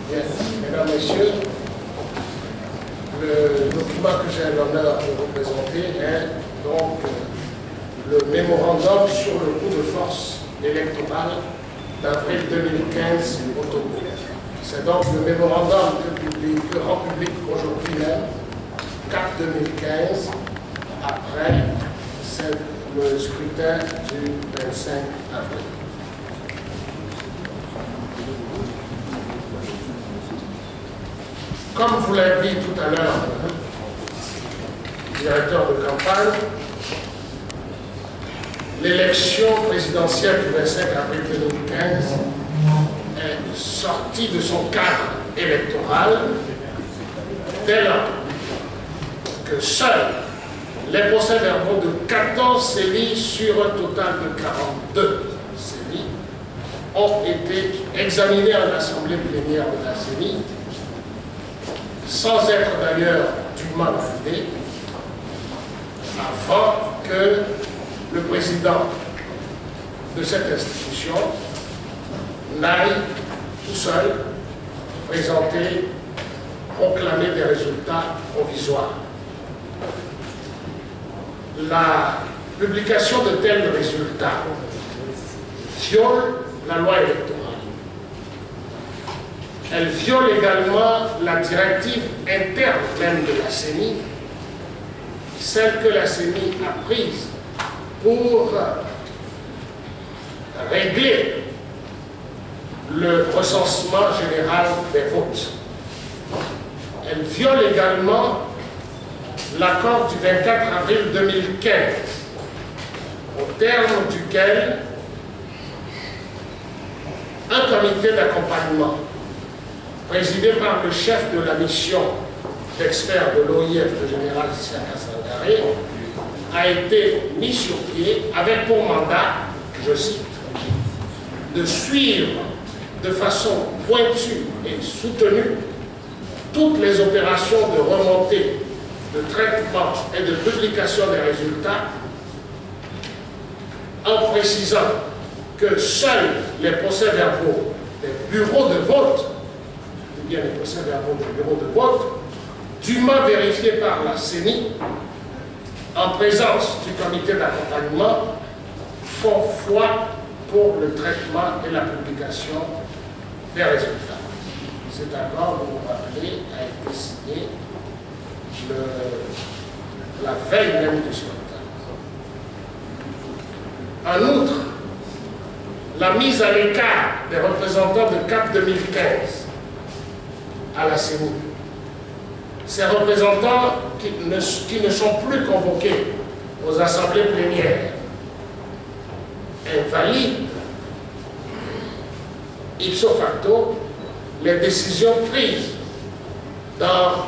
Bien. Mesdames, Messieurs, le document que j'ai l'honneur de vous présenter est donc le mémorandum sur le coup de force électoral d'avril 2015 au Togo. C'est donc le mémorandum que rend public aujourd'hui même, 4 2015, après le scrutin du 25 avril. Comme vous l'avez dit tout à l'heure, directeur de campagne, l'élection présidentielle du 25 avril 2015 est sortie de son cadre électoral dès lors que seuls les procès-verbaux de 14 CENI sur un total de 42 CENI ont été examinés en assemblée plénière de la CENI, sans être d'ailleurs dûment validés, avant que le président de cette institution n'aille tout seul présenter, proclamer des résultats provisoires. La publication de tels résultats viole la loi électorale. Elle viole également la directive interne même de la CENI, celle que la CENI a prise pour régler le recensement général des votes. Elle viole également l'accord du 24 avril 2015, au terme duquel un comité d'accompagnement présidé par le chef de la mission d'experts de l'OIF, le général Siaka Sangaré, a été mis sur pied avec pour mandat, je cite, de suivre de façon pointue et soutenue toutes les opérations de remontée, de traitement et de publication des résultats, en précisant que seuls les procès-verbaux des bureaux de vote, ou bien les procès-verbaux des bureaux de vote, dûment vérifiés par la CENI, en présence du comité d'accompagnement, font foi pour le traitement et la publication des résultats. Cet accord, vous vous rappelez, a été signé la veille même du scrutin. En outre, la mise à l'écart des représentants de CAP 2015 à la CENI, ces représentants qui ne sont plus convoqués aux assemblées plénières invalident ipso facto les décisions prises dans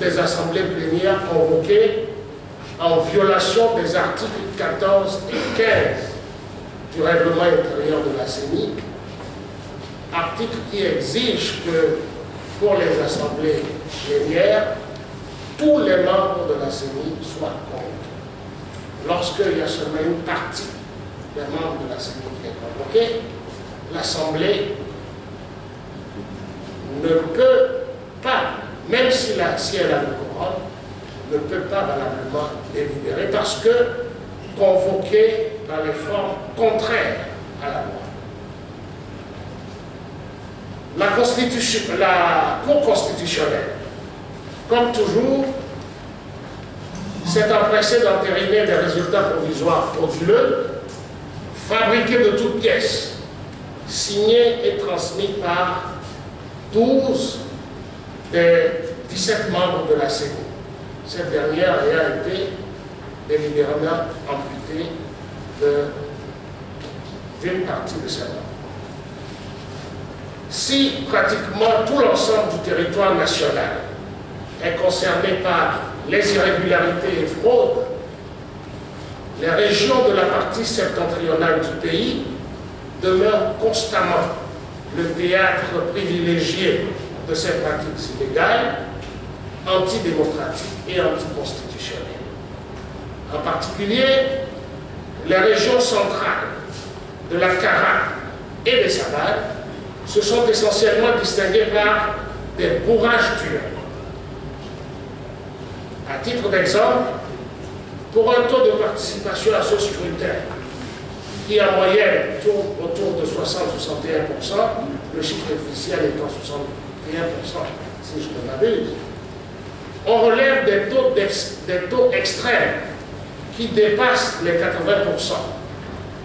des assemblées plénières convoquées en violation des articles 14 et 15 du règlement intérieur de la CENI, article qui exige que pour les assemblées plénières, tous les membres de la CENI soient contre. Lorsqu'il y a seulement une partie des membres de la CENI qui est convoquée, l'Assemblée ne peut pas, même si elle a le quorum, ne peut pas valablement délibérer parce que convoquée dans les formes contraires à la loi. La Cour constitutionnelle, comme toujours, s'est empressée d'entériner des résultats provisoires frauduleux, fabriqués de toutes pièces, signés et transmis par 12 des 17 membres de la CENI. Cette dernière ayant été délibérément amputée d'une partie de ses membres. Si pratiquement tout l'ensemble du territoire national est concerné par les irrégularités et fraudes, les régions de la partie septentrionale du pays demeurent constamment le théâtre privilégié de ces pratiques illégales, antidémocratiques et anticonstitutionnelles. En particulier, les régions centrales de la Kara et des Savanes se sont essentiellement distingués par des bourrages durs. À titre d'exemple, pour un taux de participation à ce scrutin qui en moyenne tourne autour de 60-61%, le chiffre officiel étant 61%, si je ne m'abuse, on relève des taux extrêmes qui dépassent les 80%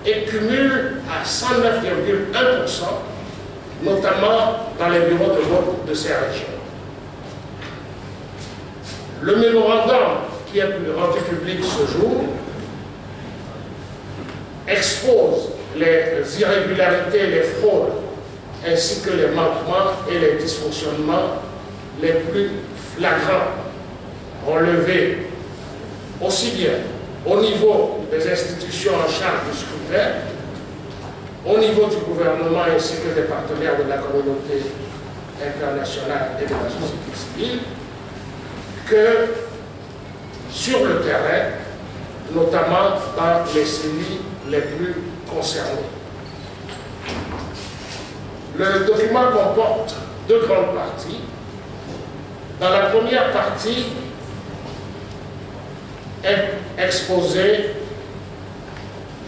et cumulent à 109,1%, notamment dans les bureaux de vote de ces régions. Le mémorandum qui est rendu public ce jour expose les irrégularités, les fraudes, ainsi que les manquements et les dysfonctionnements les plus flagrants relevés aussi bien au niveau des institutions en charge du scrutin, au niveau du gouvernement ainsi que des partenaires de la communauté internationale et de la société civile, que sur le terrain, notamment dans les CENI les plus concernés. Le document comporte deux grandes parties. Dans la première partie est exposée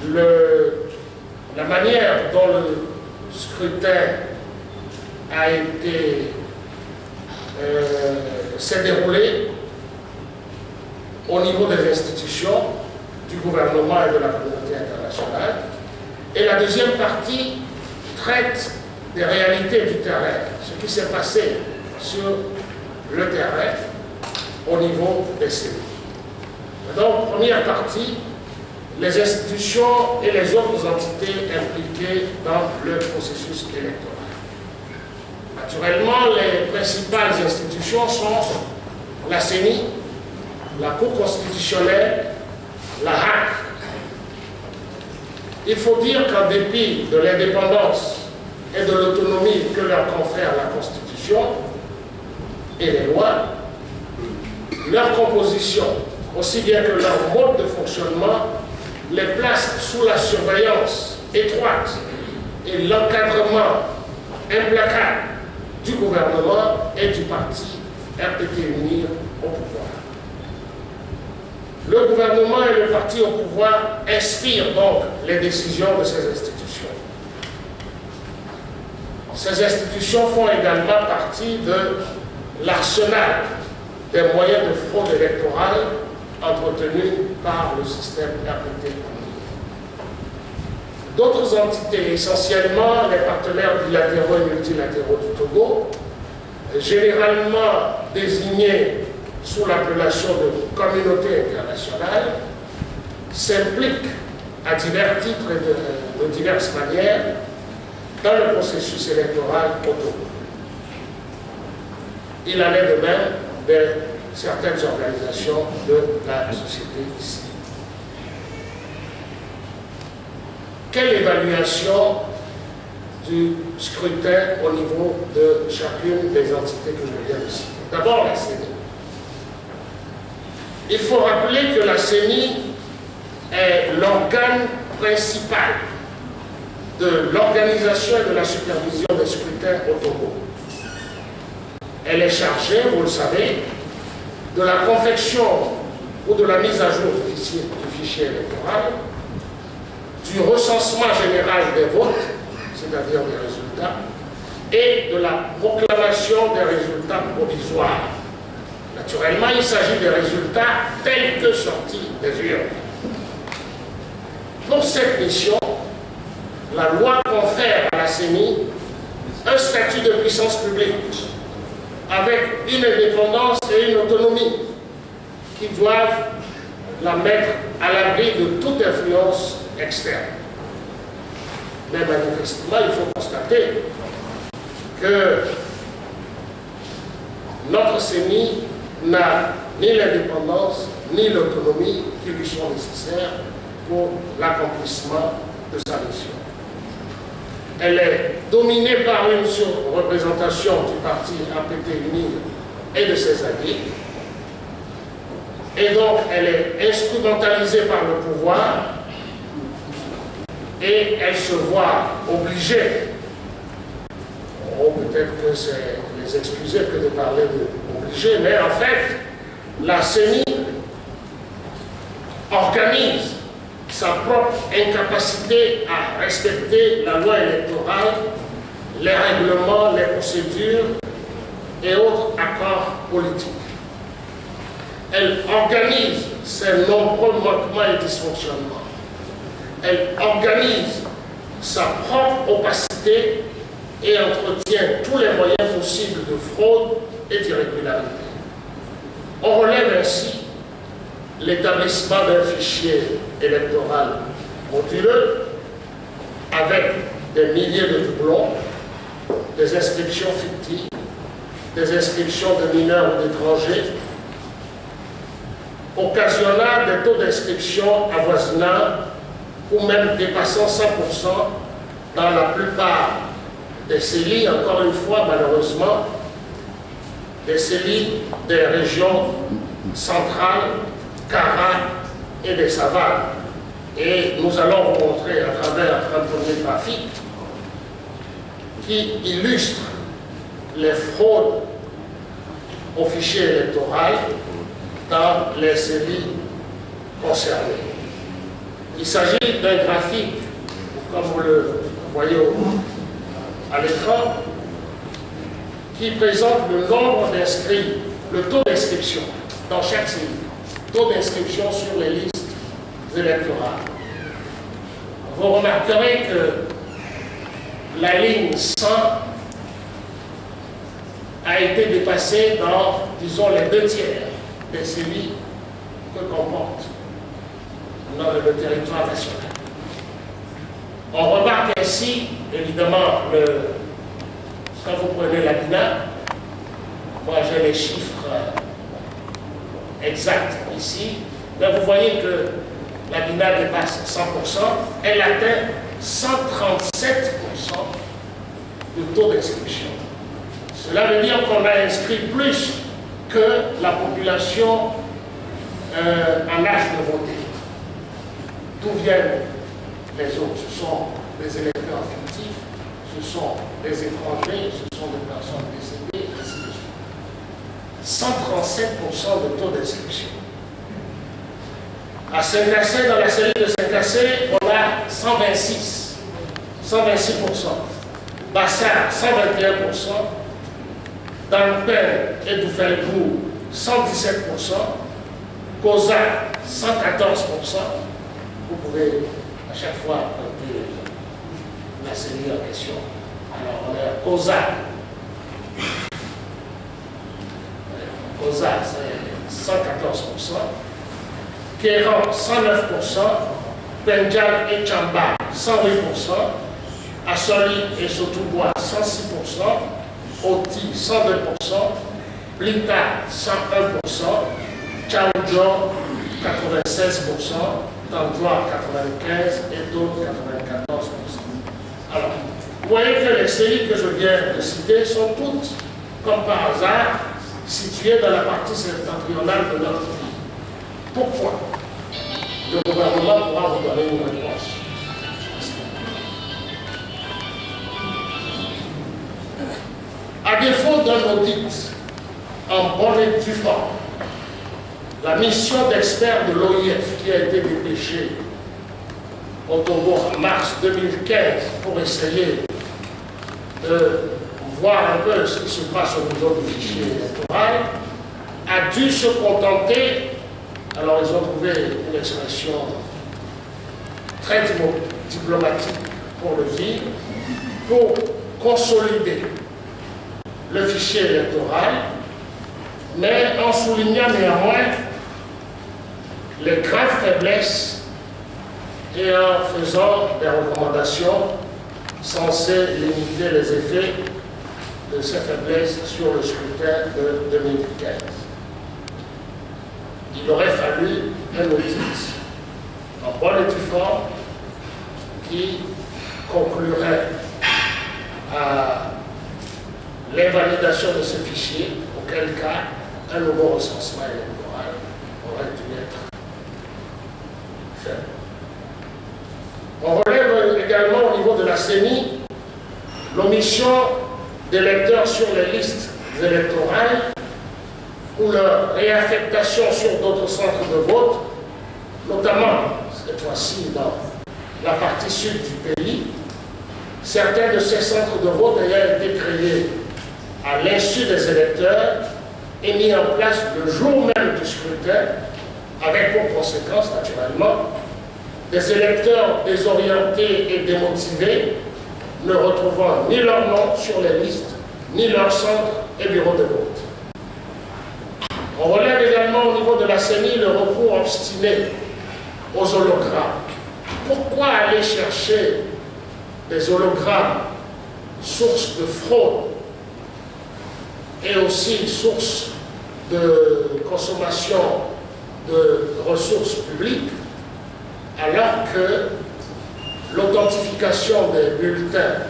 la manière dont le scrutin a été s'est déroulé au niveau des institutions, du gouvernement et de la communauté internationale. Et la deuxième partie traite des réalités du terrain, ce qui s'est passé sur le terrain au niveau des CENI. Donc, première partie, les institutions et les autres entités impliquées dans le processus électoral. Naturellement, les principales institutions sont la CENI, la Cour constitutionnelle, la HAC. Il faut dire qu'en dépit de l'indépendance et de l'autonomie que leur confère la Constitution et les lois, leur composition, aussi bien que leur mode de fonctionnement, les place sous la surveillance étroite et l'encadrement implacable du gouvernement et du parti RPT Unir au pouvoir. Le gouvernement et le parti au pouvoir inspirent donc les décisions de ces institutions. Ces institutions font également partie de l'arsenal des moyens de fraude électorale entretenus par le système RPT. D'autres entités, essentiellement les partenaires bilatéraux et multilatéraux du Togo, généralement désignés sous l'appellation de communauté internationale, s'impliquent à divers titres et de diverses manières dans le processus électoral au Togo. Il en est de même de certaines organisations de la société civile. Quelle évaluation du scrutin au niveau de chacune des entités que je viens de citer? D'abord la CENI. Il faut rappeler que la CENI est l'organe principal de l'organisation et de la supervision des scrutins au Togo. Elle est chargée, vous le savez, de la confection ou de la mise à jour du fichier électoral, du recensement général des votes, c'est-à-dire des résultats, et de la proclamation des résultats provisoires. Naturellement, il s'agit des résultats tels que sortis des urnes. Pour cette mission, la loi confère à la CENI un statut de puissance publique avec une indépendance et une autonomie qui doivent la mettre à l'abri de toute influence externe. Mais manifestement, il faut constater que notre CENI n'a ni l'indépendance ni l'autonomie qui lui sont nécessaires pour l'accomplissement de sa mission. Elle est dominée par une surreprésentation du parti RPT Unir et de ses alliés. Et donc, elle est instrumentalisée par le pouvoir et elle se voit obligée Bon, peut-être que c'est les excuser que de parler d'obligé, mais en fait, la CENI organise sa propre incapacité à respecter la loi électorale, les règlements, les procédures et autres accords politiques. Elle organise ses nombreux manquements et dysfonctionnements. Elle organise sa propre opacité et entretient tous les moyens possibles de fraude et d'irrégularité. On relève ainsi l'établissement d'un fichier électoral moduleux avec des milliers de doublons, des inscriptions fictives, des inscriptions de mineurs ou d'étrangers, occasionnant des taux d'inscription avoisinant ou même dépassant 100% dans la plupart des CELI, encore une fois malheureusement, des CELI des régions centrales, Kara et des savanes. Et nous allons vous montrer à travers un premier graphique qui illustre les fraudes au fichier électoral dans les CELI concernés. Il s'agit d'un graphique, comme vous le voyez à l'écran, qui présente le nombre d'inscrits, le taux d'inscription dans chaque CELI, taux d'inscription sur les listes électorales. Vous remarquerez que la ligne 100 a été dépassée dans, disons, les 2 tiers des CELI que comporte le territoire national. On remarque ainsi, évidemment, quand vous prenez la BINA, moi j'ai les chiffres exacts ici, mais vous voyez que la BINA dépasse 100%, elle atteint 137% de taux d'inscription. Cela veut dire qu'on a inscrit plus que la population en âge de voter. D'où viennent les autres? Ce sont des électeurs fictifs, ce sont des étrangers, ce sont des personnes décédées, ainsi de suite. 137% de taux d'inscription. À Saint-Cassé, dans la série de Saint-Cassé, on a 126%. Bassard, 121%. Dampin et Doufelcourt, 117%. Cosa, 114%. Vous pouvez à chaque fois prendre la série en question. Alors on a Cosa. Cosa, c'est 114%. Kéran, 109%. Pendjab et Chamba, 108%. Assoli et Sotoubois, 106%. Oti, 102%. Blita, 101%. Tchaoudjon, 96%. Tandoua, 95% et d'autres, 94%. Alors, vous voyez que les séries que je viens de citer sont toutes, comme par hasard, situées dans la partie septentrionale de notre pays. Pourquoi? Le gouvernement pourra vous donner une réponse. À défaut d'un audit en bonne et due forme, la mission d'experts de l'OIF qui a été dépêchée au Togo en mars 2015 pour essayer de voir un peu ce qui se passe au niveau du fichier électoral a dû se contenter, alors ils ont trouvé une expression très diplomatique pour le dire, pour consolider le fichier électoral, mais en soulignant néanmoins les graves faiblesses et en faisant des recommandations censées limiter les effets de ces faiblesses sur le scrutin de 2015. Il aurait fallu un audit en bonne et due forme qui conclurait à l'invalidation de ce fichier, auquel cas un nouveau recensement électoral aurait dû être fait. On relève également au niveau de la CENI l'omission d'électeurs sur les listes électorales ou leur réaffectation sur d'autres centres de vote, notamment, cette fois-ci, dans la partie sud du pays, certains de ces centres de vote ayant été créés à l'insu des électeurs et mis en place le jour même du scrutin, avec pour conséquence, naturellement, des électeurs désorientés et démotivés, ne retrouvant ni leur nom sur les listes, ni leur centre et bureau de vote. On relève également au niveau de la CENI le recours obstiné aux hologrammes. Pourquoi aller chercher des hologrammes, source de fraude et aussi source de consommation de ressources publiques, alors que l'authentification des bulletins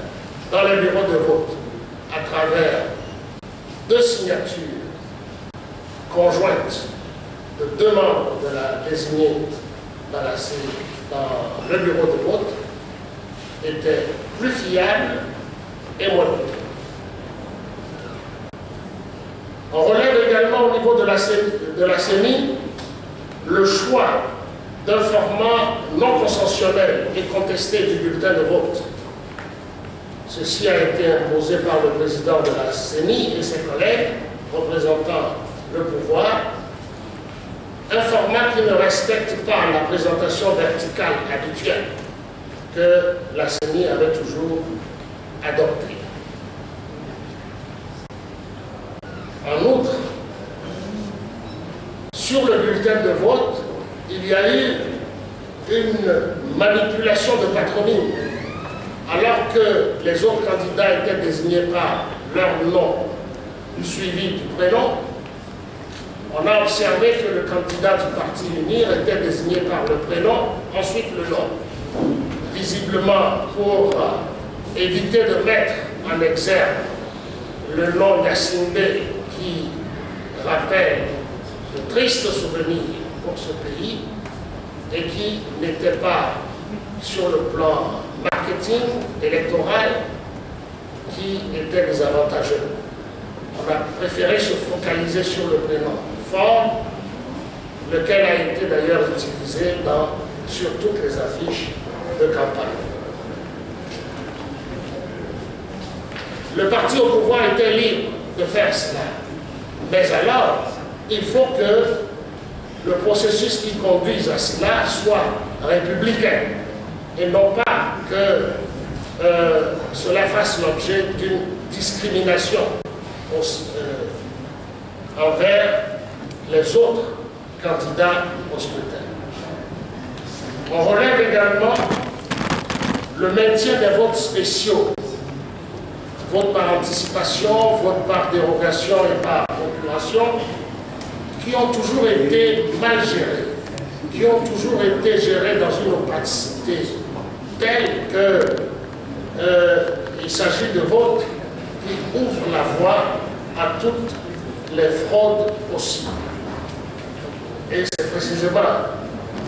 dans les bureaux de vote à travers 2 signatures conjointes de 2 membres de la désignée dans le bureau de vote était plus fiable et moins coûteux. On relève également au niveau de la CENI le choix d'un format non consensuel et contesté du bulletin de vote. Ceci a été imposé par le président de la CENI et ses collègues représentant le pouvoir, un format qui ne respecte pas la présentation verticale habituelle que la CENI avait toujours adoptée. En outre, sur le bulletin de vote, il y a eu une manipulation de patronyme. Alors que les autres candidats étaient désignés par leur nom suivi du prénom, on a observé que le candidat du Parti UNIR était désigné par le prénom, ensuite le nom. Visiblement pour éviter de mettre en exergue le nom Yassine Bey qui rappelle de tristes souvenirs pour ce pays et qui n'était pas sur le plan marketing électoral qui était désavantageux. On a préféré se focaliser sur le prénom fort, lequel a été d'ailleurs utilisé sur toutes les affiches de campagne. Le parti au pouvoir était libre de faire cela. Mais alors, il faut que le processus qui conduise à cela soit républicain et non pas que cela fasse l'objet d'une discrimination envers les autres candidats au scrutin. On relève également le maintien des votes spéciaux, vote par anticipation, vote par dérogation et par procuration, qui ont toujours été mal gérés, qui ont toujours été gérés dans une opacité telle qu'il s'agit de votes qui ouvrent la voie à toutes les fraudes possibles. Et c'est précisément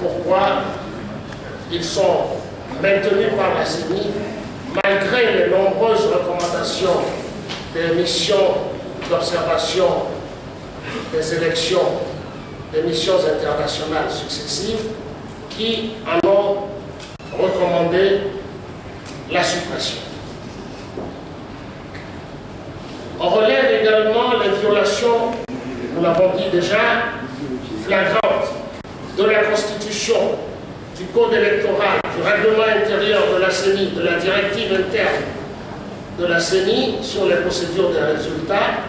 pourquoi ils sont maintenus par la CENI, malgré les nombreuses recommandations des missions d'observation des élections, des missions internationales successives, qui en ont recommandé la suppression. On relève également les violations, nous l'avons dit déjà, flagrantes de la Constitution, du Code électoral, du règlement intérieur de la CENI, de la directive interne de la CENI sur les procédures des résultats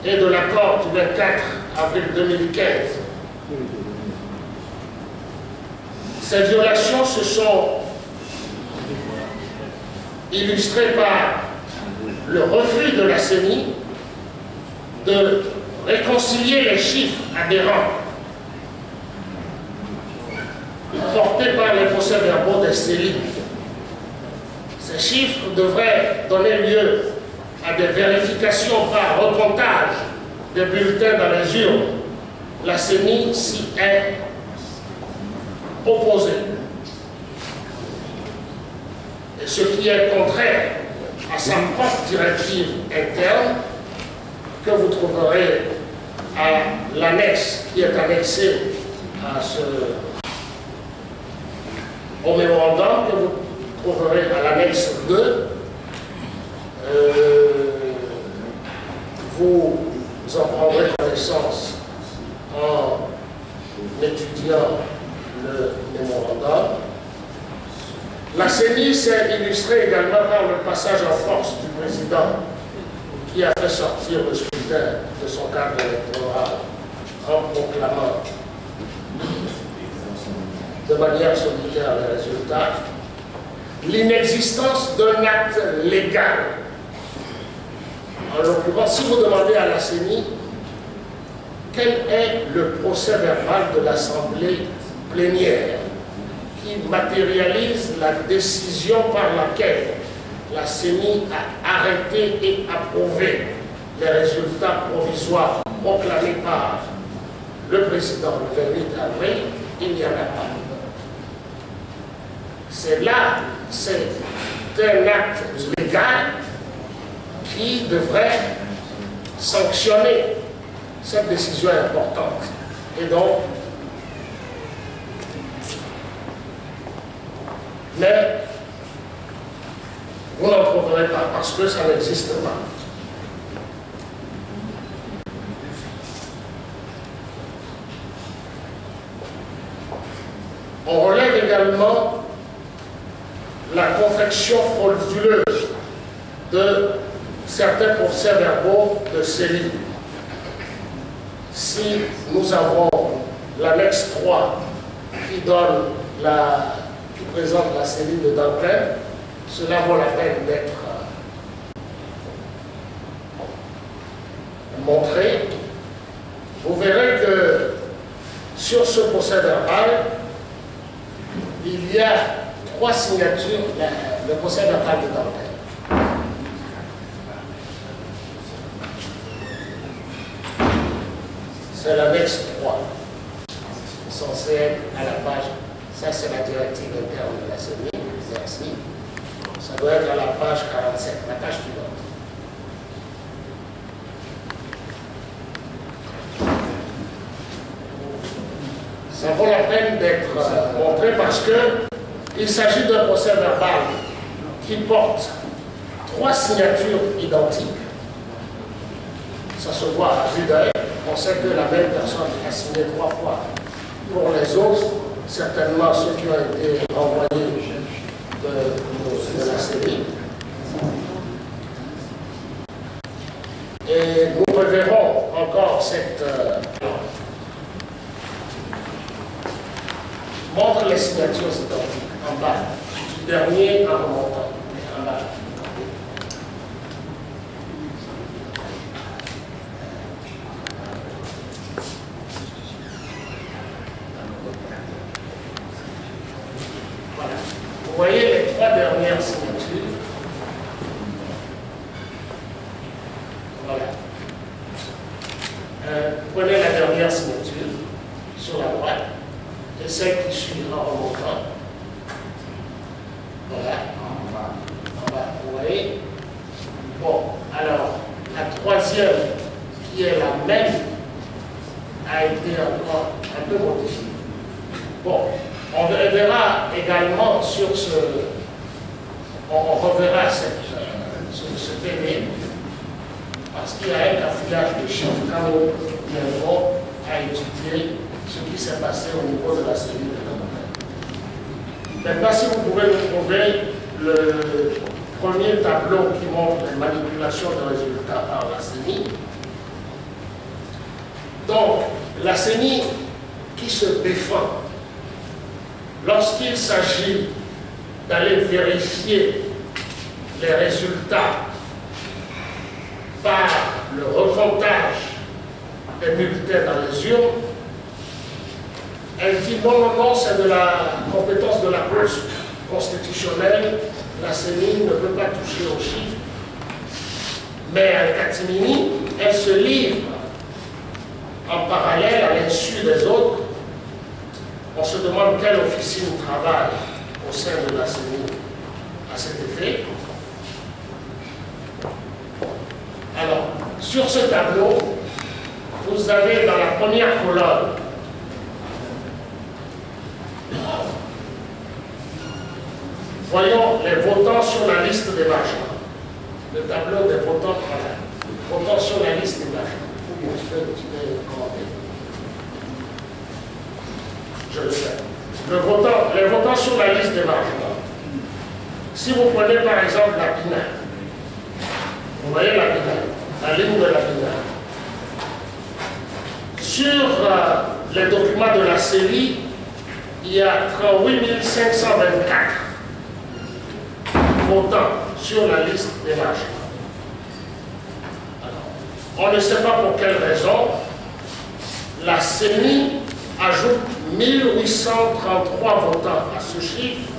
et de l'accord du 24 avril 2015. Ces violations se sont illustrées par le refus de la CENI de réconcilier les chiffres aberrants portés par les procès-verbaux des CELI. Ces chiffres devraient donner lieu à des vérifications par recomptage des bulletins dans les urnes. La CENI s'y est opposée. Et ce qui est contraire à sa propre directive interne que vous trouverez à l'annexe qui est annexée au mémorandum, que vous trouverez à l'annexe 2. Vous en prendrez connaissance en étudiant le mémorandum. La CENI s'est illustrée également par le passage en force du président qui a fait sortir le scrutin de son cadre électoral en proclamant de manière solitaire les résultats, l'inexistence d'un acte légal. En l'occurrence, si vous demandez à la CENI quel est le procès verbal de l'Assemblée plénière qui matérialise la décision par laquelle la CENI a arrêté et approuvé les résultats provisoires proclamés par le président le 28 avril, il n'y en a pas. C'est là, c'est un acte légal qui devrait sanctionner cette décision importante. Et donc, mais vous n'en trouverez pas parce que ça n'existe pas. On relève également la confection frauduleuse de certains procès-verbaux de CENI. Si nous avons l'annexe 3 qui présente la CENI de Duncan, cela vaut la peine d'être montré. Vous verrez que sur ce procès-verbal, il y a 3 signatures, le procès-verbal de Duncan. C'est l'annexe 3, censé être à la page, ça c'est la directive interne de la CENI, merci. Ça doit être à la page 47, la page suivante. Ça vaut la peine d'être montré parce qu'il s'agit d'un procès verbal qui porte 3 signatures identiques. Ça se voit à vue d'œil. On sait que la même personne a signé 3 fois. Pour les autres, certainement ceux qui ont été envoyés de la CENI. Et nous reverrons encore cette... montre les signatures identiques en bas, du dernier en remontant, en bas. Voilà. Vous voyez les 3 dernières signatures. Voilà. Prenez la dernière signature sur la droite. Et celle qui suit en remontant. Voilà. En bas. Vous voyez? Bon, alors, la 3e, qui est la même, a été encore un peu modifiée. Bon, on verra également sur ce... On reverra ce PD, parce qu'il y a un cafouillage de chiffres quand nous viendrons à étudier ce qui s'est passé au niveau de la CENI de Duncan. Maintenant, si vous pouvez nous trouver le premier tableau qui montre les manipulations de résultats par la CENI. Donc, la CENI qui se défend lorsqu'il s'agit d'aller vérifier les résultats par le recomptage des bulletins dans les urnes, elle dit non, c'est de la compétence de la Cour constitutionnelle, la CENI ne peut pas toucher aux chiffres. Mais en catimini, elle se livre en parallèle à l'insu des autres. On se demande quelle officine travaille au sein de la CENI à cet effet. Sur ce tableau, vous avez dans la première colonne voyons les votants sur la liste des marchands. Le tableau des votants, voilà. Votants sur la liste des marchands. Je le fais. Les votants sur la liste des marchands. Si vous prenez par exemple la PINA, vous voyez la PINA, la ligne de la PINA. Sur les documents de la série, il y a 38 524 votants sur la liste des marchands. On ne sait pas pour quelle raison. La CENI ajoute 1833 votants à ce chiffre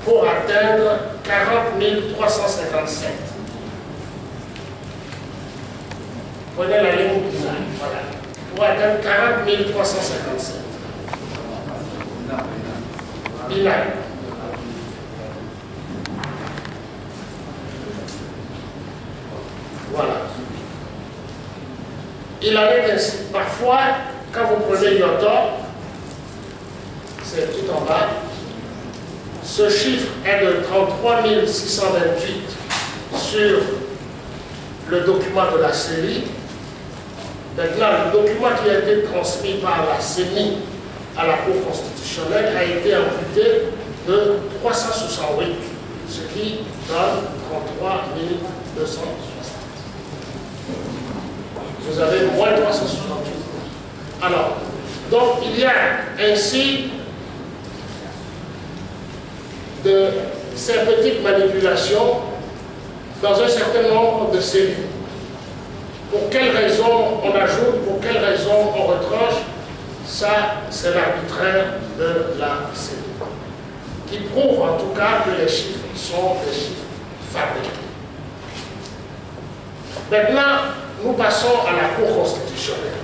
pour atteindre 40 357. Prenez la ligne finale, voilà. Pour atteindre 40 357. Binaire. Voilà. Il en est ainsi. Parfois, quand vous prenez Yotor, c'est tout en bas, ce chiffre est de 33 628 sur le document de la série. Maintenant, le document qui a été transmis par la CENI à la Cour constitutionnelle a été amputé de 368, ce qui donne 33 260. Vous avez moins 368. Alors, donc il y a ainsi de ces petites manipulations dans un certain nombre de cellules. Pour quelles raisons on ajoute, pour quelles raisons on retranche, ça c'est l'arbitraire de la cellule, qui prouve en tout cas que les chiffres sont des chiffres fabriqués. Maintenant, nous passons à la Cour constitutionnelle.